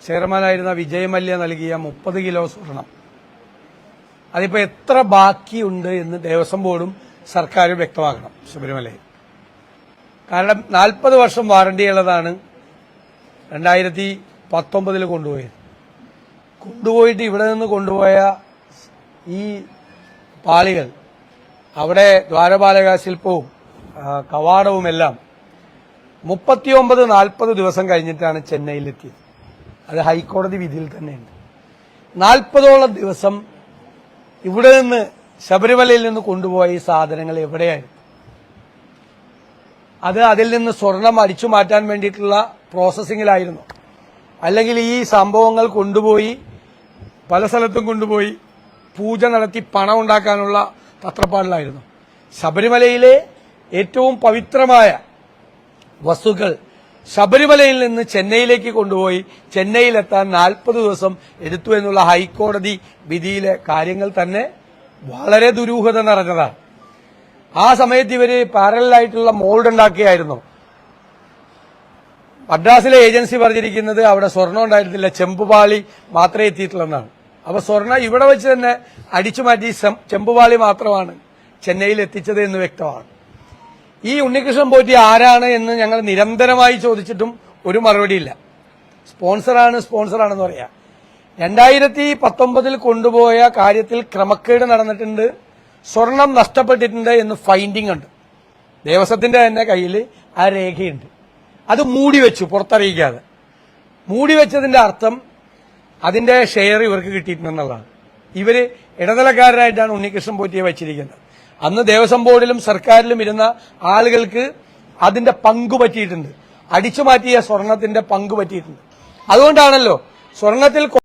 ചെയർമാനായിരുന്ന വിജയമല്യ നൽകിയ 30 കിലോ സ്വർണം അതിപ്പോ എത്ര ബാക്കിയുണ്ട് എന്ന് ദേവസ്വം ബോർഡും സർക്കാരും വ്യക്തമാക്കണം. ശബരിമലയിൽ കാരണം 40 വർഷം വാറണ്ടി ഉള്ളതാണ് 2019 കൊണ്ടുപോയിട്ട് ഇവിടെ നിന്ന് കൊണ്ടുപോയ ഈ പാളികൾ അവിടെ ദ്വാരപാലക ശില്പവും കവാടവുമെല്ലാം 39-40 ദിവസം കഴിഞ്ഞിട്ടാണ് ചെന്നൈയിലെത്തിയത്. അത് ഹൈക്കോടതി വിധിയിൽ തന്നെയുണ്ട്. 40ഓളം ദിവസം ഇവിടെ നിന്ന് ശബരിമലയിൽ നിന്ന് കൊണ്ടുപോയ ഈ സാധനങ്ങൾ എവിടെയായിരുന്നു? അത് അതിൽ നിന്ന് സ്വർണം അടിച്ചു മാറ്റാൻ വേണ്ടിയിട്ടുള്ള പ്രോസസ്സിങ്ങിലായിരുന്നു, അല്ലെങ്കിൽ ഈ സംഭവങ്ങൾ കൊണ്ടുപോയി പല സ്ഥലത്തും കൊണ്ടുപോയി പൂജ നടത്തി പണം ഉണ്ടാക്കാനുള്ള തത്രപ്പാടിലായിരുന്നു? ശബരിമലയിലെ ഏറ്റവും പവിത്രമായ വസ്തുക്കൾ ശബരിമലയിൽ നിന്ന് ചെന്നൈയിലേക്ക് കൊണ്ടുപോയി ചെന്നൈയിലെത്താൻ 40 ദിവസം എടുത്തു എന്നുള്ള ഹൈക്കോടതി വിധിയിലെ കാര്യങ്ങൾ തന്നെ വളരെ ദുരൂഹത നിറഞ്ഞതാണ്. ആ സമയത്ത് ഇവര് പാരലായിട്ടുള്ള മോൾഡ് ഉണ്ടാക്കിയായിരുന്നു. മദ്രാസിലെ ഏജൻസി പറഞ്ഞിരിക്കുന്നത് അവിടെ സ്വർണം ഉണ്ടായിരുന്നില്ല, ചെമ്പുപാളി മാത്രമേ എത്തിയിട്ടുള്ളതാണ്. അപ്പൊ സ്വർണം ഇവിടെ വെച്ച് തന്നെ അടിച്ചു മാറ്റി ചെമ്പുപാളി മാത്രമാണ് ചെന്നൈയിൽ എത്തിച്ചത് എന്ന് വ്യക്തമാണ്. ഈ ഉണ്ണികൃഷ്ണൻ പോറ്റി ആരാണ് എന്ന് ഞങ്ങൾ നിരന്തരമായി ചോദിച്ചിട്ടും ഒരു മറുപടിയില്ല. സ്പോൺസറാണെന്ന് പറയാം. 2019 കൊണ്ടുപോയ കാര്യത്തിൽ ക്രമക്കേട് നടന്നിട്ടുണ്ട്, സ്വർണം നഷ്ടപ്പെട്ടിട്ടുണ്ട് എന്ന് ഫൈൻഡിംഗ് ഉണ്ട്. ദേവസ്വത്തിന്റെ തന്നെ കയ്യിൽ ആ രേഖയുണ്ട്. അത് മൂടിവെച്ചു, പുറത്തറിയിക്കാതെ മൂടിവെച്ചതിന്റെ അർത്ഥം അതിന്റെ ഷെയർ ഇവർക്ക് കിട്ടിയിട്ടുണ്ടെന്നുള്ളതാണ്. ഇവര് ഇടനിലക്കാരനായിട്ടാണ് ഉണ്ണികൃഷ്ണൻ പോറ്റിയെ വെച്ചിരിക്കുന്നത്. അന്ന് ദേവസ്വം ബോർഡിലും സർക്കാരിലും ഇരുന്ന ആളുകൾക്ക് അതിന്റെ പങ്കു പറ്റിയിട്ടുണ്ട്, അടിച്ചു മാറ്റിയ സ്വർണത്തിന്റെ പങ്കു പറ്റിയിട്ടുണ്ട്. അതുകൊണ്ടാണല്ലോ സ്വർണത്തിൽ